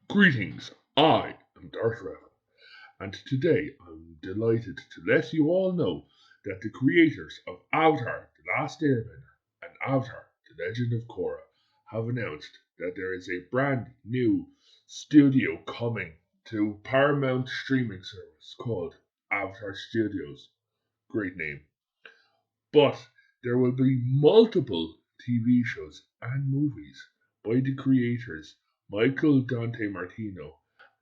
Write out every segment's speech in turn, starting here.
Greetings, I am Darth Revan, and today I'm delighted to let you all know that the creators of Avatar The Last Airbender and Avatar The Legend of Korra have announced that there is a brand new studio coming to Paramount streaming service called Avatar Studios. Great name. But there will be multiple TV shows and movies by the creators Michael Dante Martino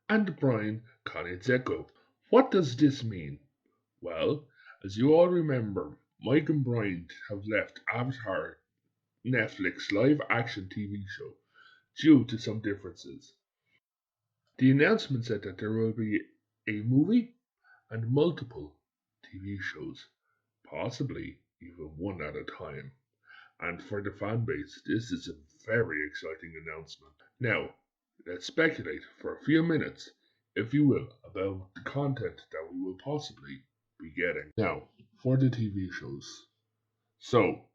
and Brian Konietzko. What does this mean? Well, as you all remember, Mike and Brian have left Avatar Netflix live action TV show due to some differences. The announcement said that there will be a movie and multiple TV shows, possibly even one at a time. And for the fan base, this is a very exciting announcement. Now, let's speculate for a few minutes, if you will, about the content that we will possibly be getting. Now, for the TV shows. So,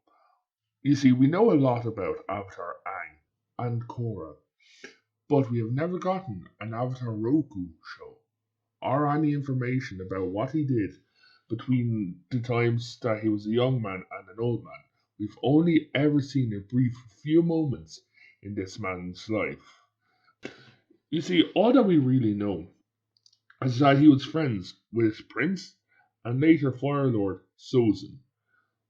you see, we know a lot about Avatar Aang and Korra, but we have never gotten an Avatar Roku show or any information about what he did between the times that he was a young man and an old man. We've only ever seen a brief few moments in this man's life. You see, all that we really know is that he was friends with Prince and later Fire Lord Sozin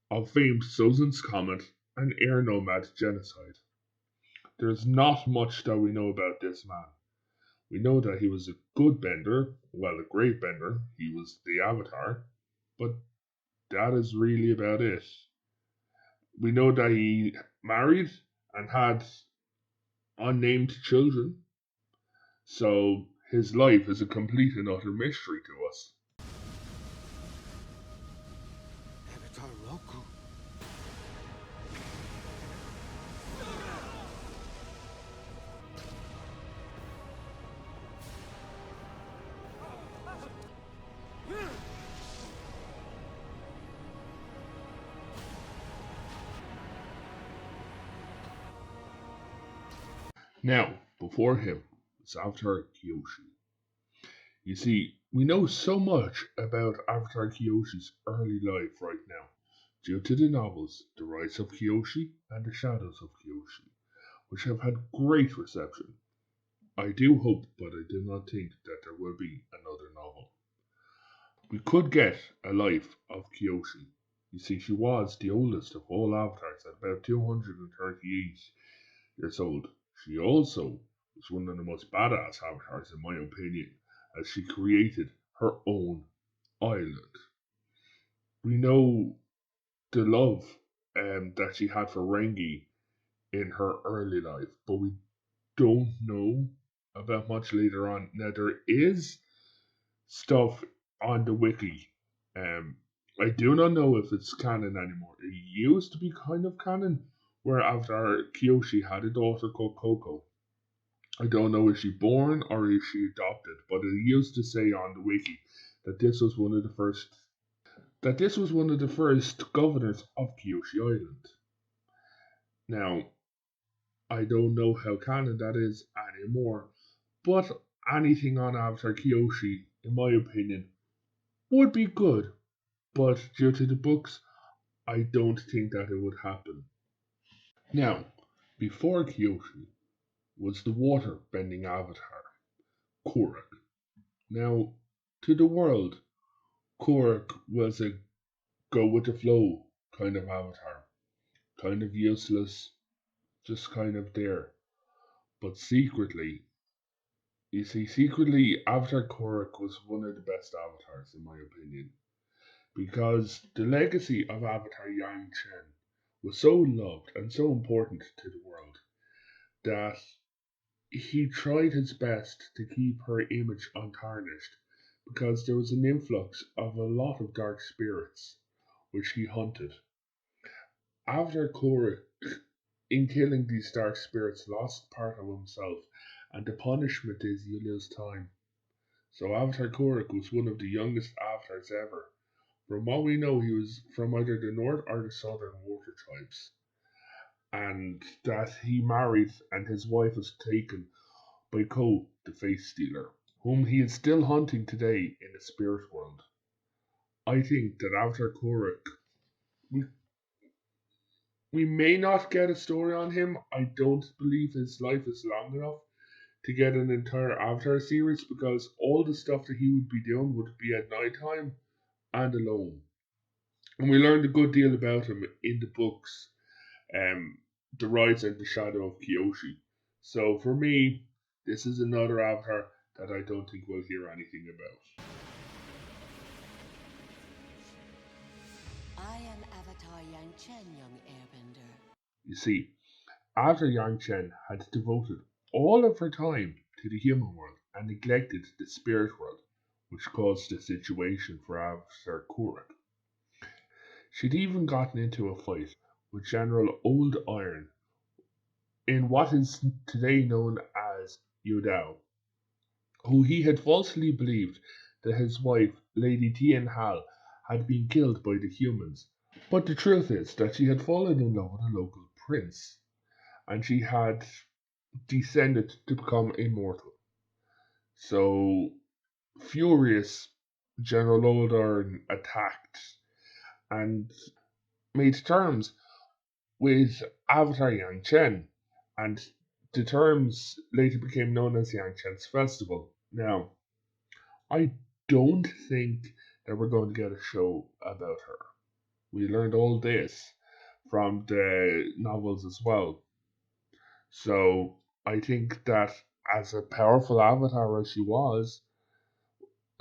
of famed Sozin's Comet and Air Nomad Genocide. There's not much that we know about this man. We know that he was a good bender, well, a great bender. He was the Avatar, but that is really about it. We know that he married and had unnamed children, so his life is a complete and utter mystery to us. Avatar Roku. Now, before him was Avatar Kyoshi. You see, we know so much about Avatar Kyoshi's early life right now, due to the novels The Rise of Kyoshi and The Shadows of Kyoshi, which have had great reception. I do hope, but I do not think that there will be another novel. We could get a life of Kyoshi. You see, she was the oldest of all avatars at about 238 years old. She also was one of the most badass avatars, in my opinion, as she created her own island. We know the love that she had for Rengi in her early life, but we don't know about much later on. Now, there is stuff on the wiki. I do not know if it's canon anymore. It used to be kind of canon, where after Kyoshi had a daughter called Coco. I don't know if she born or if she adopted, but it used to say on the wiki that this was one of the first governors of Kyoshi Island. Now, I don't know how canon that is anymore, but anything on Avatar Kyoshi, in my opinion, would be good. But due to the books, I don't think that it would happen. Now, before Kyoshi was the water bending avatar, Korak. Now, to the world, Korak was a go with the flow kind of avatar, kind of useless, just kind of there. But secretly, Avatar Korak was one of the best avatars, in my opinion, because the legacy of Avatar Yang Chen was so loved and so important to the world that he tried his best to keep her image untarnished because there was an influx of a lot of dark spirits which he hunted. After Korra, in killing these dark spirits, lost part of himself, and the punishment is you lose time. So Avatar Korra was one of the youngest avatars ever, From what we know, he was from either the North or the Southern Water Tribes, and that he married and his wife was taken by Ko, the Face Stealer, whom he is still hunting today in the spirit world. I think that after Korok, we, we may not get a story on him. I don't believe his life is long enough to get an entire Avatar series because all the stuff that he would be doing would be at night time and alone. And we learned a good deal about him in the books, um, The Rise and the Shadow of Kyoshi. So for me, this is another Avatar that I don't think we'll hear anything about. I am Avatar Yang Chen, young airbender. You see, after Yang Chen had devoted all of her time to the human world and neglected the spirit world, which caused the situation for Avatar Korok. She'd even gotten into a fight with General Old Iron in what is today known as Yudao, who he had falsely believed that his wife, Lady Tian Hal, had been killed by the humans. But the truth is that she had fallen in love with a local prince, and she had descended to become immortal. So, furious, General Old Iron attacked and made terms with Avatar Yang Chen, and the terms later became known as Yang Chen's Festival. Now, I don't think that we're going to get a show about her. We learned all this from the novels as well. So I think that as a powerful avatar as she was,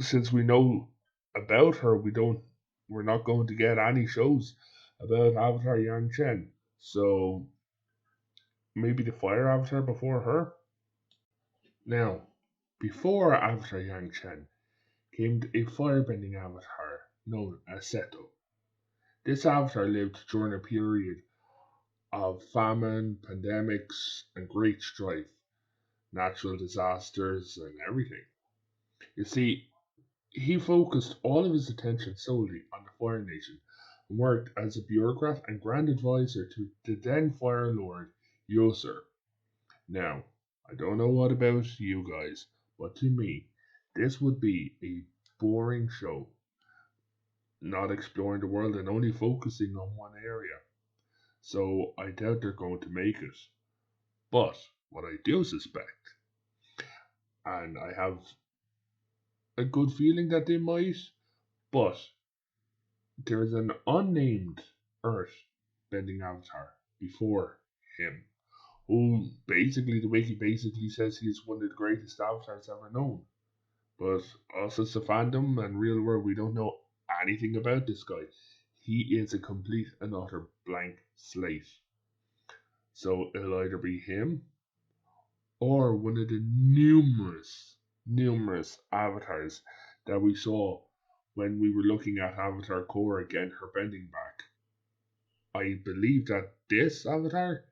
since we know about her, we're not going to get any shows about Avatar Yang Chen. So maybe the fire avatar before her. Now, before Avatar Yang Chen came a firebending avatar known as Seto. This avatar lived during a period of famine, pandemics, and great strife, natural disasters, and everything. You see, he focused all of his attention solely on the Fire Nation and worked as a bureaucrat and grand advisor to the then Fire Lord Yoser. Now, I don't know what about you guys, but to me, this would be a boring show, not exploring the world and only focusing on one area. So I doubt they're going to make it. But what I do suspect, and I have a good feeling that they might, but there is an unnamed Earth bending avatar before him, who basically, the wiki basically says he is one of the greatest avatars ever known. But us as a fandom and real world, we don't know anything about this guy. He is a complete and utter blank slate. So it'll either be him or one of the numerous avatars that we saw when we were looking at Avatar Korra again, her bending back. I believe that this avatar,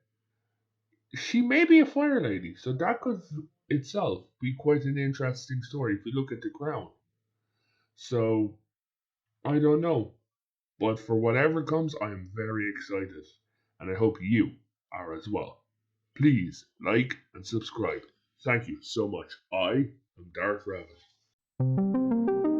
she may be a fire lady, so that could itself be quite an interesting story if you look at the crown. So I don't know, but for whatever comes, I am very excited, and I hope you are as well. Please like and subscribe. Thank you so much. I am Darth Rabbit.